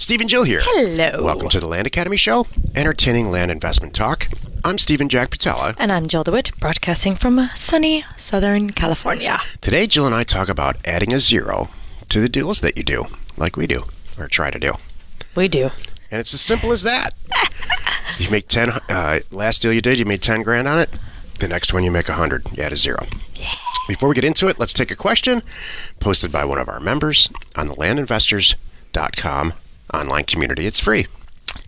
Steve and Jill here. Hello. Welcome to the Land Academy Show, entertaining land investment talk. I'm Steven Jack Butala. And I'm Jill DeWit, broadcasting from sunny Southern California. Today, Jill and I talk about adding a zero to the deals that you do, like we do, or try to do. We do. And it's as simple as that. You make 10, last deal you did, you made 10 grand on it. The next one you make 100, you add a zero. Yeah. Before we get into it, let's take a question posted by one of our members on the landinvestors.com online community. It's free.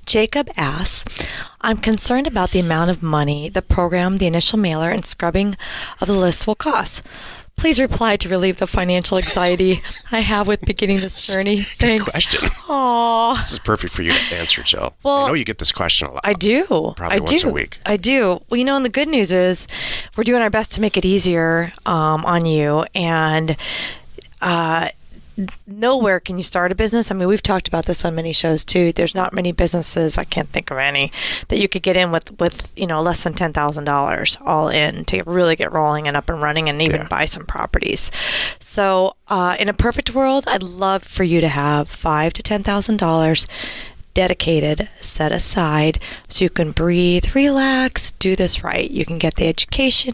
Jacob asks, I'm concerned about the amount of money the program, the initial mailer, and scrubbing of the list will cost. Please reply to relieve the financial anxiety I have with beginning this journey. Thanks. Good question. Aww. This is perfect for you to answer, Jill. Well, I know you get this question a lot. I do. Probably once a week. I do. Well, and the good news is we're doing our best to make it easier on you. And nowhere can you start a business. I mean, we've talked about this on many shows too. There's not many businesses, I can't think of any, that you could get in with less than $10,000 all in to really get rolling and up and running and even buy some properties. So in a perfect world, I'd love for you to have $5,000 to $10,000 dedicated, set aside, so you can breathe, relax, do this right. You can get the education,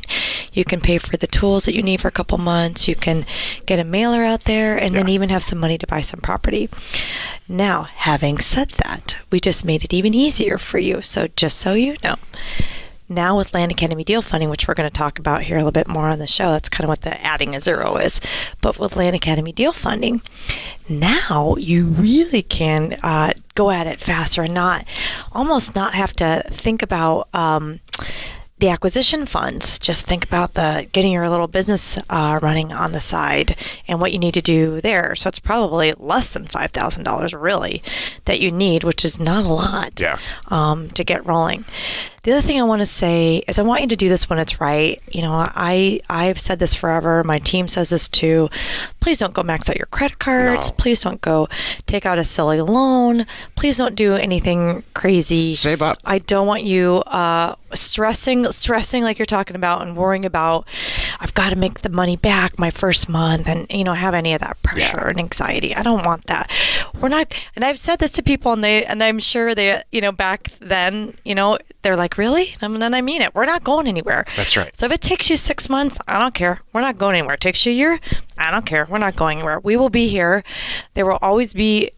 you can pay for the tools that you need for a couple months, you can get a mailer out there, and then even have some money to buy some property. Now, having said that, we just made it even easier for you. So just so you know, now with Land Academy Deal Funding, which we're going to talk about here a little bit more on the show, that's kind of what the adding a zero is. But with Land Academy Deal Funding, now you really can go at it faster and almost not have to think about the acquisition funds. Just think about getting your little business running on the side and what you need to do there. So it's probably less than $5,000 really that you need, which is not a lot to get rolling. The other thing I want to say is I want you to do this when it's right. I've said this forever. My team says this too. Please don't go max out your credit cards. No. Please don't go take out a silly loan. Please don't do anything crazy. Save up. I don't want you stressing like you're talking about and worrying about, I've got to make the money back my first month and, have any of that pressure and anxiety. I don't want that. We're not, and I've said this to people and I'm sure they, back then, they're like, really? And then I mean it. We're not going anywhere. That's right. So if it takes you 6 months, I don't care. We're not going anywhere. It takes you a year, I don't care. We're not going anywhere. We will be here. There will always be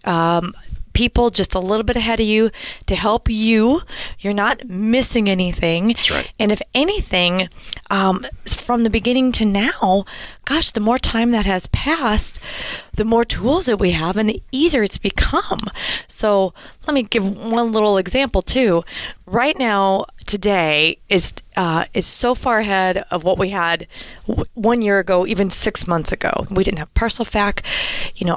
people just a little bit ahead of you to help you. You're not missing anything. That's right. And if anything, from the beginning to now, gosh, the more time that has passed, the more tools that we have and the easier it's become. So let me give one little example too. Right now, today is so far ahead of what we had 1 year ago, even 6 months ago. We didn't have parcel fac,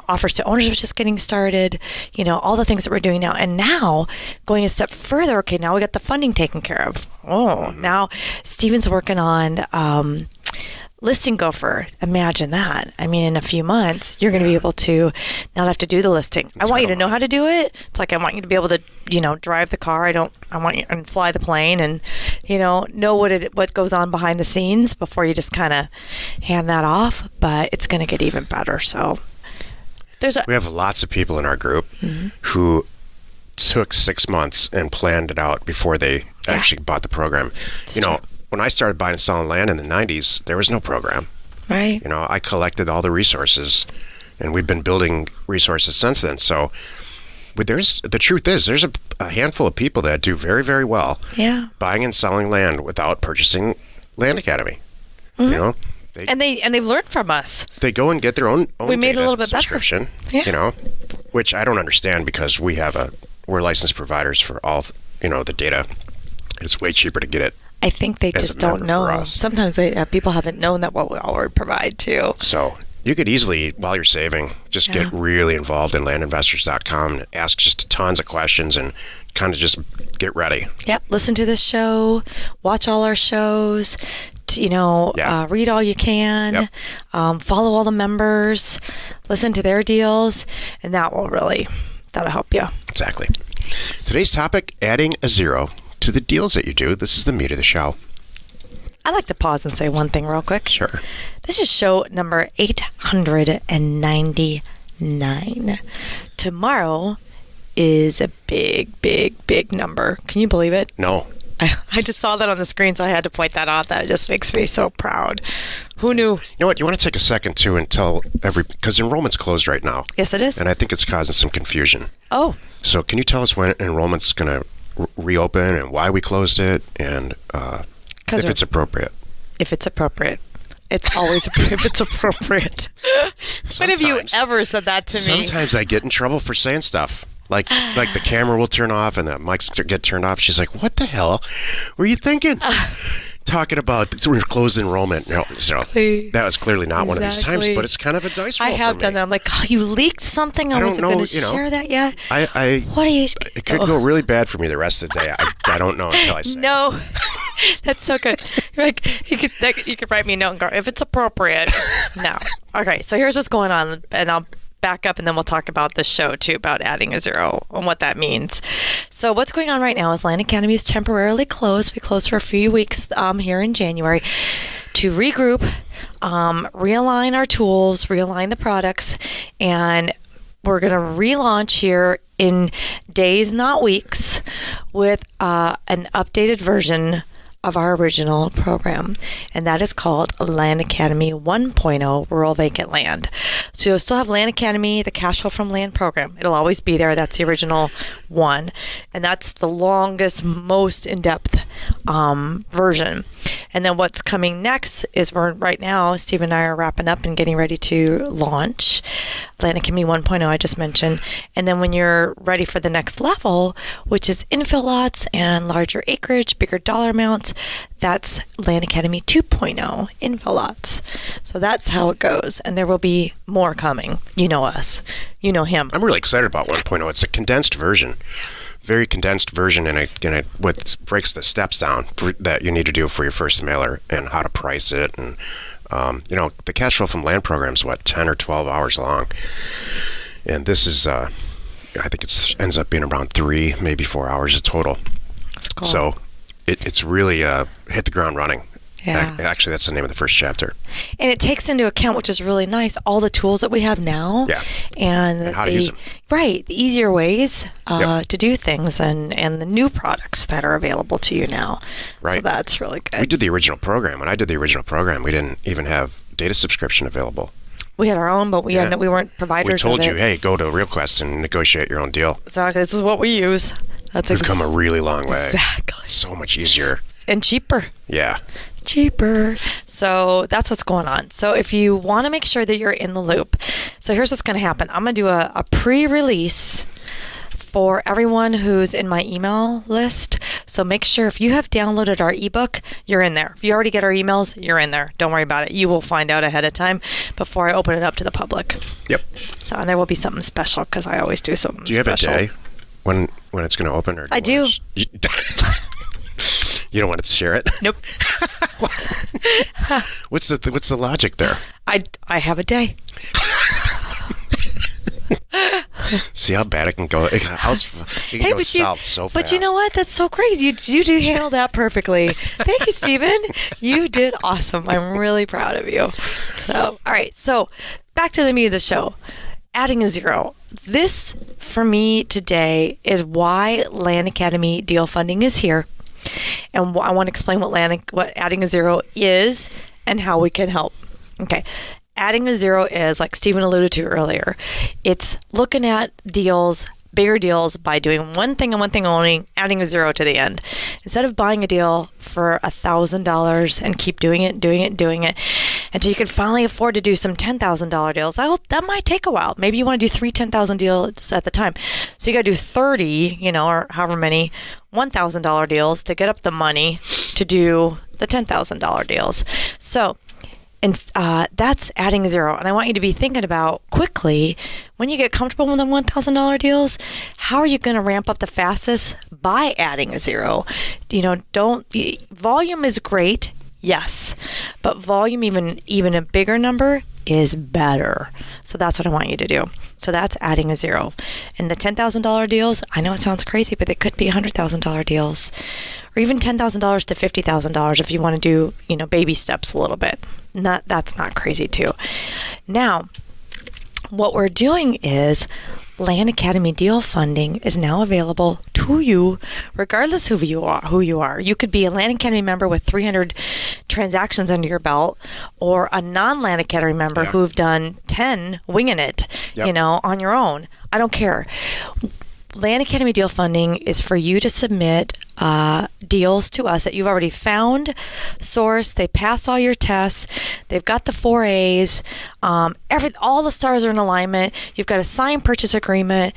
offers to owners was just getting started, all the things that we're doing now. And now, going a step further, okay, now we got the funding taken care of. Now Steven's working on Listing Gopher. Imagine that. I mean, in a few months, you're going to be able to not have to do the listing. I want you to know how to do it. It's like I want you to be able to, drive the car. I want you to fly the plane and, know what goes on behind the scenes before you just kind of hand that off. But it's going to get even better. So we have lots of people in our group who took 6 months and planned it out before they actually bought the program. When I started buying and selling land in the 90s, there was no program. Right. I collected all the resources, and we've been building resources since then. So the truth is, there's a handful of people that do very, very well buying and selling land without purchasing Land Academy. And they've learned from us. They go and get their own we made it a little bit subscription, better. Which I don't understand because we're licensed providers for all, the data. It's way cheaper to get it. I think they just don't know. Sometimes people haven't known that what we all provide too. So you could easily, while you're saving, just get really involved in landinvestors.com and ask just tons of questions and kind of just get ready. Yep. Listen to this show. Watch all our shows. Read all you can. Yep. Follow all the members. Listen to their deals. And that'll help you. Exactly. Today's topic, adding a zero to the deals that you do. This is the meat of the show. I'd like to pause and say one thing real quick. Sure. This is show number 899. Tomorrow is a big, big, big number. Can you believe it? No. I just saw that on the screen, so I had to point that out. That just makes me so proud. Who knew? You know what? You want to take a second, too, and tell because enrollment's closed right now. Yes, it is. And I think it's causing some confusion. Oh. So can you tell us when enrollment's going to reopen and why we closed it and if it's appropriate? If it's appropriate. It's always if it's appropriate. When have you ever said that to me? Sometimes I get in trouble for saying stuff. Like the camera will turn off and the mics get turned off. She's like, "What the hell were you thinking?" Talking about we're closed enrollment. No, so that was clearly not one of these times, but it's kind of a dice roll. I have done that. I'm like, oh, you leaked something. I wasn't going to share that yet. What are you? It could go really bad for me the rest of the day. I don't know until I say. No. That's so good. Like you could write me a note and go, if it's appropriate. No. Okay, so here's what's going on, and I'll back up and then we'll talk about the show too, about adding a zero and what that means. So what's going on right now is Land Academy is temporarily closed. We closed for a few weeks here in January to regroup, realign our tools, realign the products, and we're going to relaunch here in days, not weeks, with an updated version of our original program, and that is called Land Academy 1.0 Rural Vacant Land. So you'll still have Land Academy, the cash flow from land program. It'll always be there. That's the original one, and that's the longest, most in-depth version. And then what's coming next is right now, Steve and I are wrapping up and getting ready to launch Land Academy 1.0 I just mentioned. And then when you're ready for the next level, which is infill lots and larger acreage, bigger dollar amounts, that's Land Academy 2.0 infill lots. So that's how it goes. And there will be more coming. You know us. You know him. I'm really excited about 1.0. It's a condensed version. Very condensed version, and it breaks the steps down that you need to do for your first mailer and how to price it. And the cash flow from land program is 10 or 12 hours long, and this is I think it ends up being around 3, maybe 4 hours total. That's cool. So it's really hit the ground running. Yeah. Actually, that's the name of the first chapter. And it takes into account, which is really nice, all the tools that we have now. Yeah. And how to use them. Right. The easier ways to do things and the new products that are available to you now. Right. So that's really good. We did the original program. When I did the original program, we didn't even have data subscription available. We had our own, but we weren't providers of it. We told you, hey, go to RealQuest and negotiate your own deal. Exactly. This is what we use. We've come a really long way. Exactly. It's so much easier. And cheaper. Yeah. Cheaper. So that's what's going on. So if you want to make sure that you're in the loop, so here's what's going to happen. I'm going to do a pre-release for everyone who's in my email list. So make sure if you have downloaded our ebook, you're in there. If you already get our emails, you're in there. Don't worry about it. You will find out ahead of time before I open it up to the public. Yep. So and there will be something special because I always do something special. Do you have a day when it's going to open? Or I do. You don't want to share it? Nope. What's the logic there? I have a day. See how bad it can go. It can go south so fast. But you know what? That's so great. You do handle that perfectly. Thank you, Steven. You did awesome. I'm really proud of you. So, all right. So, back to the meat of the show. Adding a zero. This, for me today, is why Land Academy deal funding is here. And I want to explain what adding a zero is and how we can help. Okay. Adding a zero is, like Steven alluded to earlier, it's looking at deals, bigger deals, by doing one thing and one thing only, adding a zero to the end. Instead of buying a deal for $1,000 and keep doing it until you can finally afford to do some $10,000 deals. That might take a while. Maybe you want to do 3 $10,000 deals at the time. So you got to do 30, or however many $1,000 deals to get up the money to do the $10,000 deals. So and that's adding a zero. And I want you to be thinking about quickly, when you get comfortable with the $1,000 deals, how are you going to ramp up the fastest by adding a zero? Volume is great, yes, but volume, even a bigger number, is better. So that's what I want you to do. So that's adding a zero. And the $10,000 deals, I know it sounds crazy, but they could be $100,000 deals, or even $10,000 to $50,000 if you want to do, baby steps a little bit. That's not crazy too. Now, what we're doing is Land Academy deal funding is now available to you, regardless of who you are. You could be a Land Academy member with 300 transactions under your belt, or a non-Land Academy member who've done 10 winging it, on your own. I don't care. Land Academy deal funding is for you to submit deals to us that you've already found, sourced. They pass all your tests. They've got the 4 A's. All the stars are in alignment. You've got a signed purchase agreement.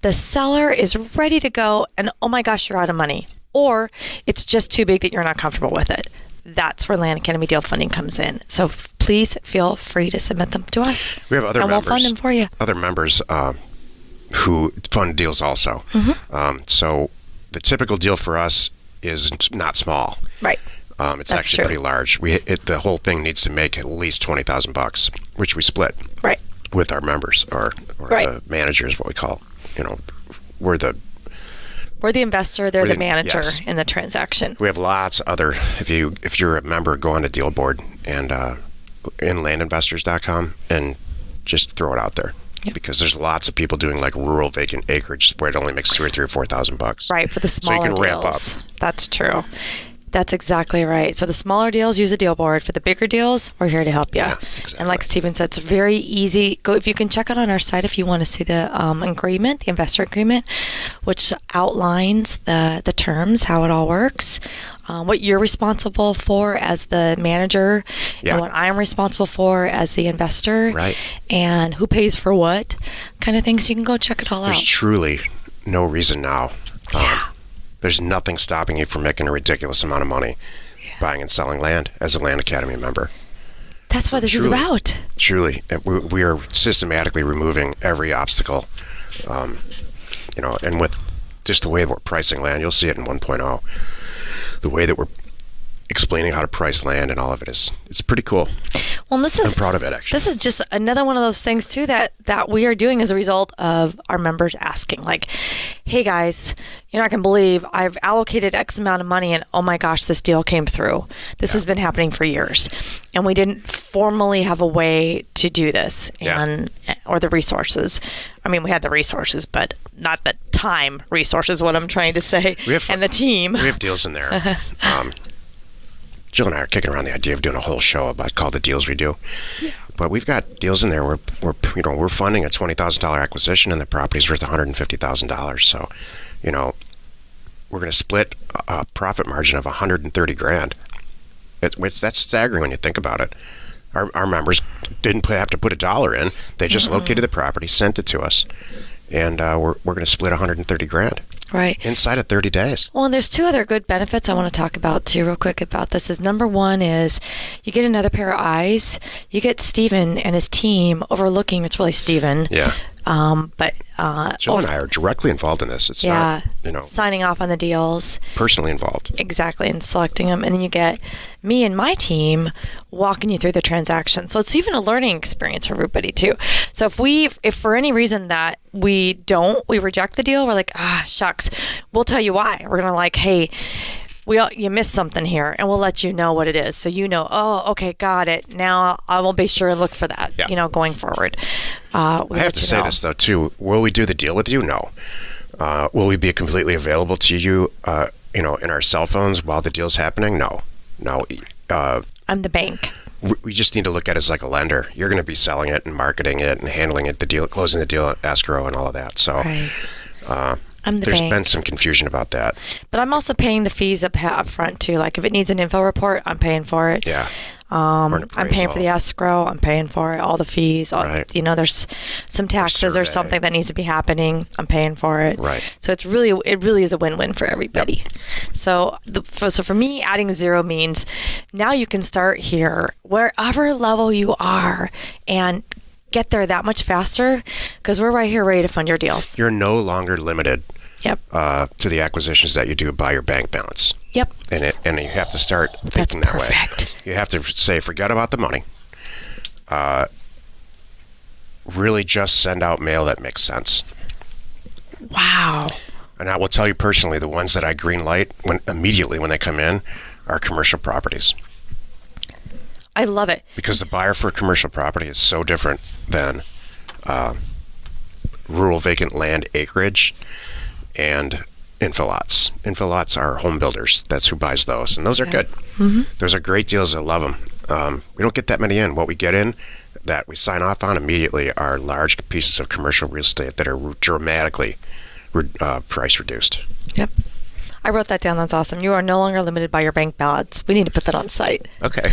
The seller is ready to go, and oh my gosh, you're out of money. Or it's just too big that you're not comfortable with it. That's where Land Academy deal funding comes in. So please feel free to submit them to us. We have other and members. We'll fund them for you. Other members who fund deals also. So the typical deal for us is not small. Right. It's That's actually true. pretty large. The whole thing needs to make at least $20,000, which we split with our members or the managers, what we call. We're the investor, they're the manager yes. in the transaction. We have lots other. If you're a member, go on to Deal Board and in landinvestors.com and just throw it out there. Because there's lots of people doing like rural vacant acreage where it only makes $2,000 or $3,000. Right, for the smaller so you can deals. Ramp up. That's true. That's exactly right. So the smaller deals, use a deal board. For the bigger deals, we're here to help you. Yeah, exactly. And like Steven said, it's very easy. If you can check it on our site if you want to see the agreement, the investor agreement, which outlines the terms, how it all works, what you're responsible for as the manager, and what I'm responsible for as the investor, and who pays for what kind of thing. So you can go check it all out. There's truly no reason now. There's nothing stopping you from making a ridiculous amount of money buying and selling land as a Land Academy member. That's what this is about. Truly. We are systematically removing every obstacle. And with just the way we're pricing land, you'll see it in 1.0. The way that we're explaining how to price land and all of it it's pretty cool. Well, I'm proud of it, actually. This is just another one of those things too that we are doing as a result of our members asking, like, hey guys, you're not gonna believe I've allocated X amount of money and oh my gosh, this deal came through. This has been happening for years, and we didn't formally have a way to do this or the resources. I mean, we had the resources, but not the time resources, what I'm trying to say, and the team. We have deals in there. Jill and I are kicking around the idea of doing a whole show called The Deals We Do. Yeah. But we've got deals in there where we're funding a $20,000 acquisition and the property's worth $150,000. So, we're going to split a profit margin of $130,000. That's staggering when you think about it. Our members didn't have to put a dollar in. They just located the property, sent it to us, and we're going to split $130,000. Right. Inside of 30 days. Well, and there's 2 other good benefits I want to talk about too real quick about this. Is number 1 is you get another pair of eyes. You get Steven and his team overlooking. It's really Steven. Yeah. But Jill and I are directly involved in this. It's not, signing off on the deals. Personally involved. Exactly, and selecting them. And then you get me and my team walking you through the transaction. So it's even a learning experience for everybody too. So if for any reason that we reject the deal, we're like, shucks, we'll tell you why. We're gonna hey, you missed something here, and we'll let you know what it is. So oh, okay, got it. Now I will be sure to look for that, going forward. I have to say this, though, too. Will we do the deal with you? No. Will we be completely available to you, in our cell phones while the deal's happening? No. I'm the bank. We just need to look at it as like a lender. You're going to be selling it and marketing it and handling it, closing the deal, escrow, and all of that. So there's been some confusion about that. But I'm also paying the fees up front too. Like if it needs an info report, I'm paying for it. Yeah. I'm paying for the escrow. I'm paying for it. All the fees. There's some taxes or something that needs to be happening. I'm paying for it. Right. So it really is a win-win for everybody. Yep. So for me, adding 0 means now you can start here wherever level you are and get there that much faster because we're right here ready to fund your deals. You're no longer limited to the acquisitions that you do by your bank balance. Yep. And you have to start thinking that way. You have to say, forget about the money. Really just send out mail that makes sense. Wow. And I will tell you personally, the ones that I green light immediately when they come in are commercial properties. I love it. Because the buyer for a commercial property is so different than rural vacant land acreage and infolots. Infolots are home builders. That's who buys those, and those are good. Mm-hmm. Those are great deals. I love them. We don't get that many in. What we get in that we sign off on immediately are large pieces of commercial real estate that are dramatically price reduced. Yep. I wrote that down. That's awesome. You are no longer limited by your bank balance. We need to put that on site. Okay.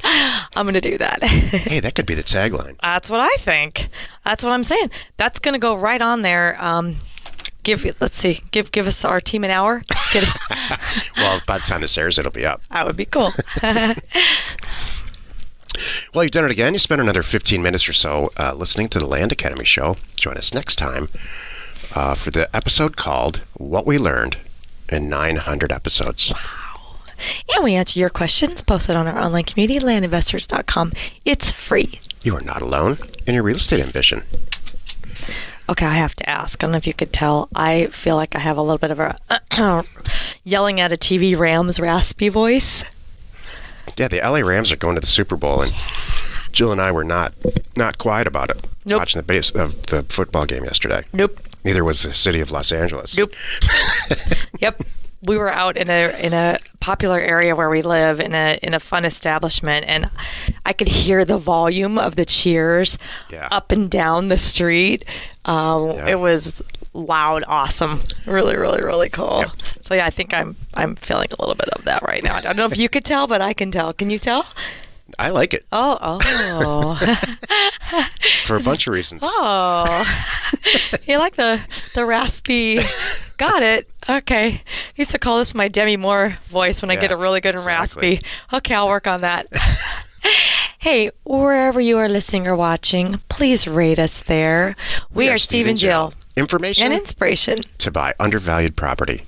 I'm going to do that. Hey, that could be the tagline. That's what I think. That's what I'm saying. That's going to go right on there. Give us our team an hour. Just kidding. Well, by the time this airs, it'll be up. That would be cool. Well, you've done it again. You spent another 15 minutes or so listening to the Land Academy show. Join us next time for the episode called What We Learned in 900 Episodes. Wow. And we answer your questions posted on our online community, landinvestors.com. It's free. You are not alone in your real estate ambition. Okay, I have to ask. I don't know if you could tell. I feel like I have a little bit of a yelling at a TV Rams raspy voice. Yeah, the LA Rams are going to the Super Bowl, and Jill and I were not quiet about it. Nope. Watching the base of the football game yesterday. Nope. Neither was the city of Los Angeles. Nope. Yep. We were out in a popular area where we live in a fun establishment, and I could hear the volume of the cheers up and down the street. It was loud, awesome, really, really, really cool. Yep. So yeah, I think I'm feeling a little bit of that right now. I don't know if you could tell, but I can tell. Can you tell? I like it. Oh. For a bunch of reasons. Oh. You like the raspy. Got it. Okay. I used to call this my Demi Moore voice when I get a really good and raspy. Okay, I'll work on that. Hey, wherever you are listening or watching, please rate us there. We are Steven Jill. Information and inspiration to buy undervalued property.